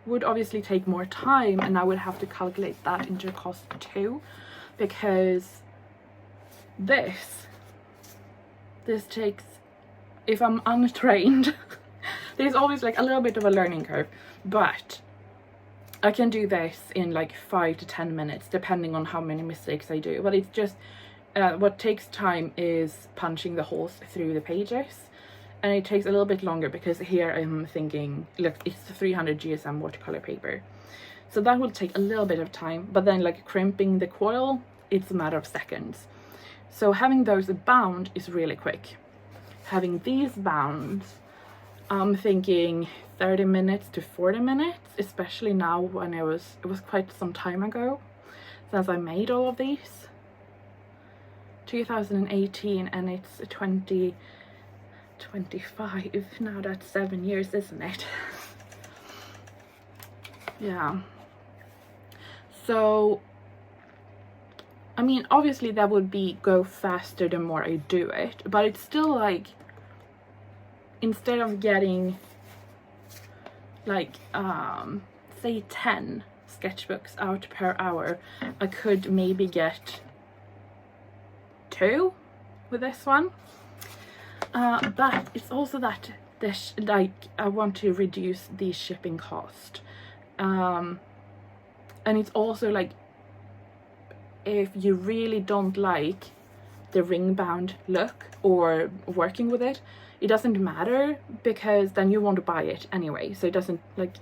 Would obviously take more time, and I would have to calculate that into cost too, because this takes, if I'm untrained, there's always like a little bit of a learning curve, but I can do this in like 5 to 10 minutes depending on how many mistakes I do. But it's just what takes time is punching the holes through the pages, and it takes a little bit longer because here I'm thinking, look, it's 300 GSM watercolor paper, so that will take a little bit of time. But then like crimping the coil, it's a matter of seconds. So having those bound is really quick. Having these bound, I'm thinking 30 minutes to 40 minutes, especially now when it was quite some time ago since I made all of these. 2018, and it's 2025 now. That's 7 years, isn't it? Yeah. So I mean, obviously that would go faster the more I do it, but it's still like, instead of getting like say 10 sketchbooks out per hour, I could maybe get 2 with this one. But it's also that like I want to reduce the shipping cost, and it's also like, if you really don't like the ring bound look or working with it, it doesn't matter, because then you want to buy it anyway, so it doesn't like,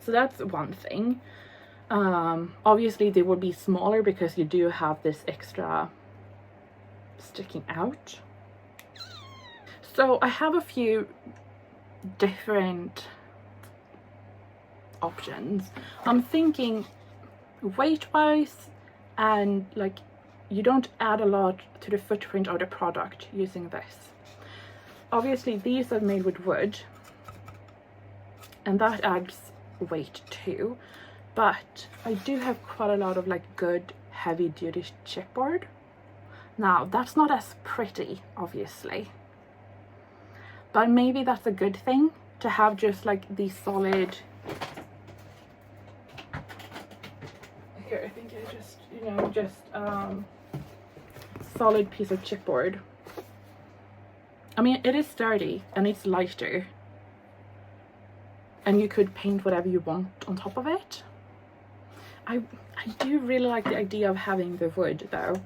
so that's one thing. Obviously they would be smaller because you do have this extra sticking out. So I have a few different options. I'm thinking weight wise, and like you don't add a lot to the footprint of the product using this. Obviously these are made with wood, and that adds weight too, but I do have quite a lot of like good heavy duty chipboard. Now that's not as pretty obviously, but maybe that's a good thing to have just like the solid. Here, I think I just, solid piece of chipboard. I mean, it is sturdy and it's lighter, and you could paint whatever you want on top of it. I do really like the idea of having the wood though.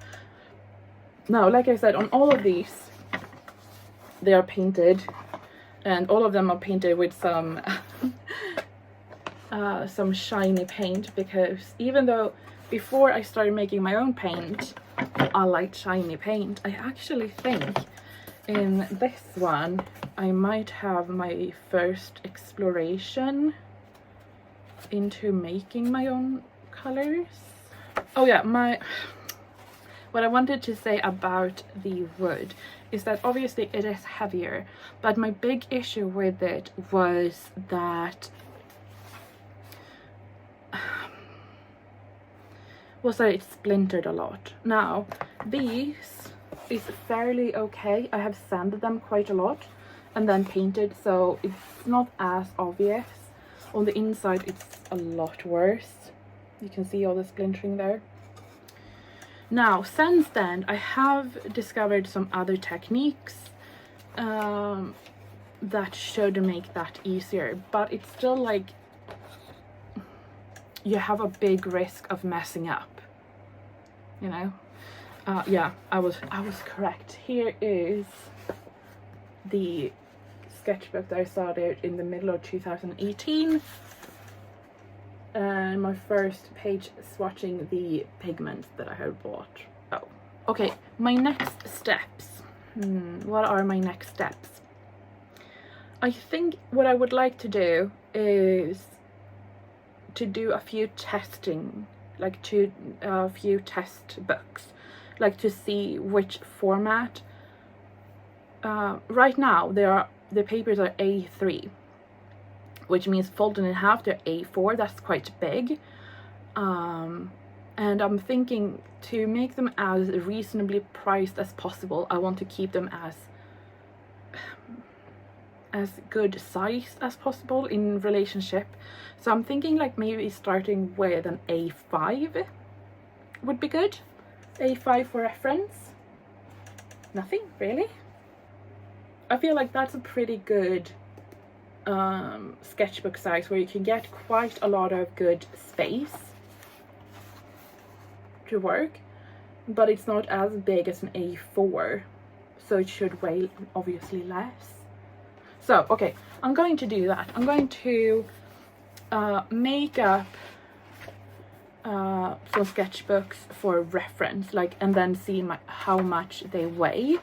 Now, like I said, on all of these, they are painted, and all of them are painted with some shiny paint, because even though before I started making my own paint I liked shiny paint, I actually think in this one I might have my first exploration into making my own colors. Oh yeah, what I wanted to say about the wood is that obviously it is heavier, but my big issue with it was that it splintered a lot. Now these is fairly okay. I have sanded them quite a lot and then painted, so it's not as obvious. On the inside it's a lot worse. You can see all the splintering there. Now, since then, I have discovered some other techniques that should make that easier, but it's still like you have a big risk of messing up, you know. Yeah, I was correct. Here is the sketchbook that I started in the middle of 2018, and my first page swatching the pigments that I had bought. Oh, okay, my next steps. What are my next steps? I think what I would like to do is to do a few testing, like a few test books, like to see which format. Right now the papers are A3, which means folded in half they're A4. That's quite big. And I'm thinking to make them as reasonably priced as possible. I want to keep them as good size as possible in relationship. So I'm thinking like maybe starting with an A5 would be good. A5 for reference. Nothing really. I feel like that's a pretty good sketchbook size where you can get quite a lot of good space to work, but it's not as big as an A4, so it should weigh obviously less. So okay, I'm going to do that. I'm going to make up some sketchbooks for reference, like, and then see how much they weigh,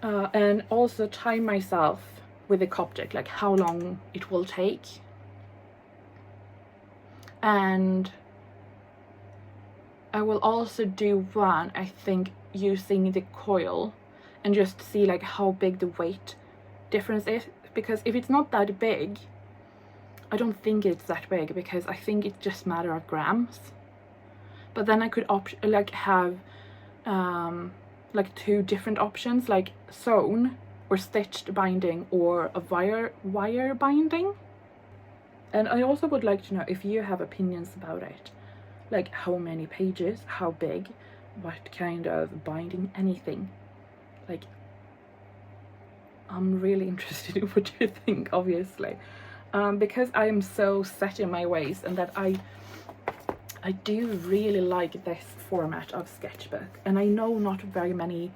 and also time myself with the Coptic, like how long it will take, and I will also do one, I think, using the coil and just see like how big the weight difference is, because if it's not that big, I don't think it's that big, because I think it's just a matter of grams. But then I could have like two different options, like sewn or stitched binding or a wire binding. And I also would like to know if you have opinions about it, like how many pages, how big, what kind of binding, anything. Like, I'm really interested in what you think, obviously, because I am so set in my ways, and that I do really like this format of sketchbook, and I know not very many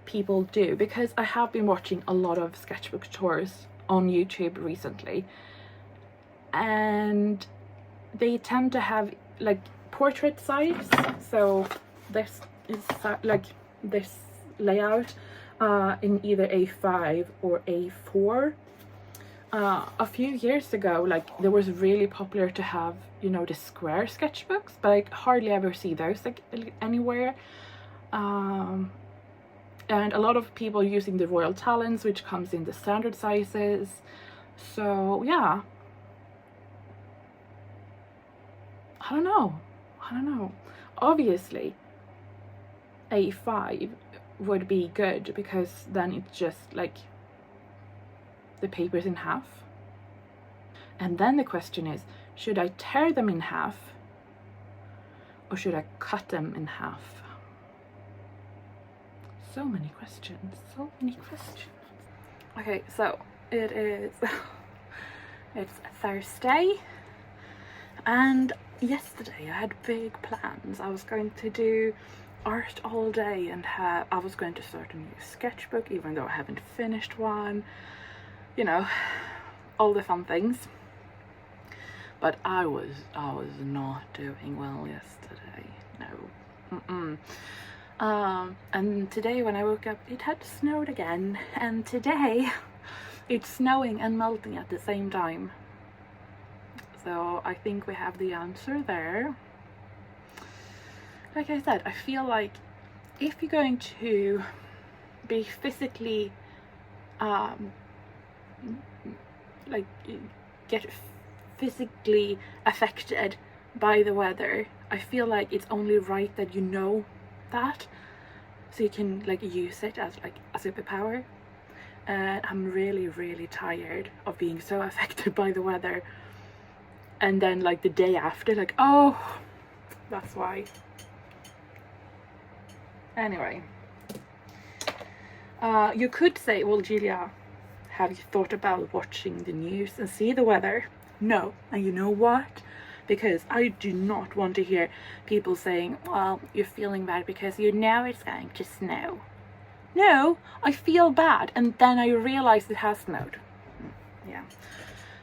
people do, because I have been watching a lot of sketchbook tours on YouTube recently, and they tend to have like portrait size, so this is like this layout in either A5 or A4. A few years ago, like, there was really popular to have, you know, the square sketchbooks, but I hardly ever see those like anywhere. And a lot of people using the Royal Talons, which comes in the standard sizes. So yeah, I don't know. Obviously A5 would be good, because then it's just like the paper's in half. And then the question is, should I tear them in half or should I cut them in half? So many questions. Okay, so it is it's Thursday, and yesterday I had big plans. I was going to do art all day, and I was going to start a new sketchbook, even though I haven't finished one, you know, all the fun things. But I was not doing well yesterday. No. And today when I woke up, it had snowed again, and today it's snowing and melting at the same time. So I think we have the answer there. Like I said, I feel like if you're going to be physically like get physically affected by the weather, I feel like it's only right that you know that, so you can like use it as like a superpower. And I'm really tired of being so affected by the weather, and then like the day after, like, oh, that's why. Anyway, you could say, well, Julia, have you thought about watching the news and see the weather? No. And you know what? Because I do not want to hear people saying, well, you're feeling bad because you know it's going to snow. No, I feel bad and then I realize it has snowed. Yeah.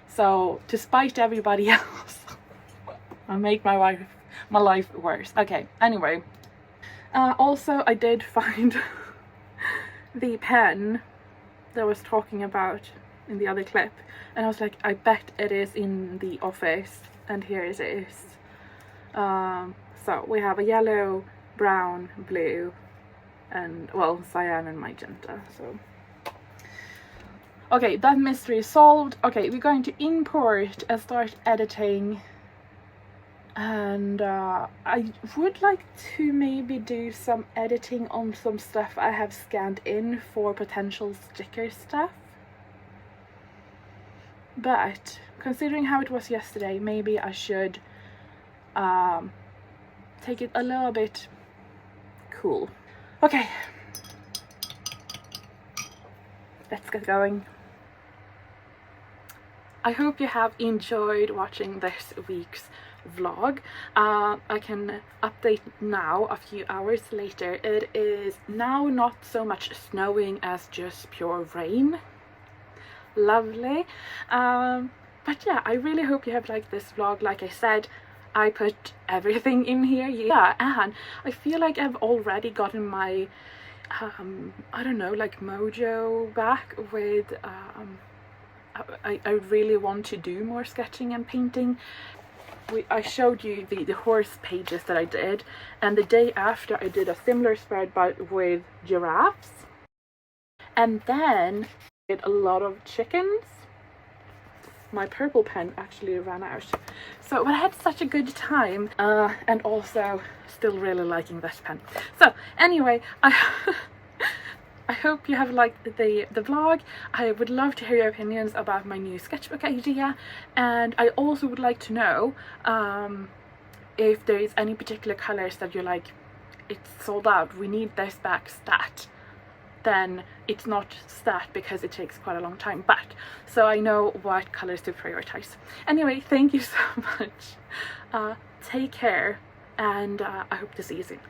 So to spite everybody else, I make my life worse. Okay, anyway. Also, I did find the pen that I was talking about in the other clip, and I was like, I bet it is in the office, and here it is. So we have a yellow, brown, blue, and well, cyan and magenta. So okay, that mystery is solved. Okay, we're going to import and start editing. And I would like to maybe do some editing on some stuff I have scanned in for potential sticker stuff. But considering how it was yesterday, maybe I should take it a little bit cool. Okay, let's get going. I hope you have enjoyed watching this week's vlog. I can update now a few hours later. It is now not so much snowing as just pure rain. Lovely. But yeah, I really hope you have liked this vlog. Like I said, I put everything in here. Yeah, and I feel like I've already gotten my I don't know, like mojo back with I really want to do more sketching and painting. I showed you the horse pages that I did, and the day after I did a similar spread but with giraffes, and then I did a lot of chickens. My purple pen actually ran out, so but I had such a good time, and also still really liking this pen. So anyway, I hope you have liked the vlog. I would love to hear your opinions about my new sketchbook idea, and I also would like to know if there is any particular colors that you're like, it's sold out, we need this back stat. Then it's not stat because it takes quite a long time back, so I know what colors to prioritize. Anyway, thank you so much. Take care, and I hope to see you soon.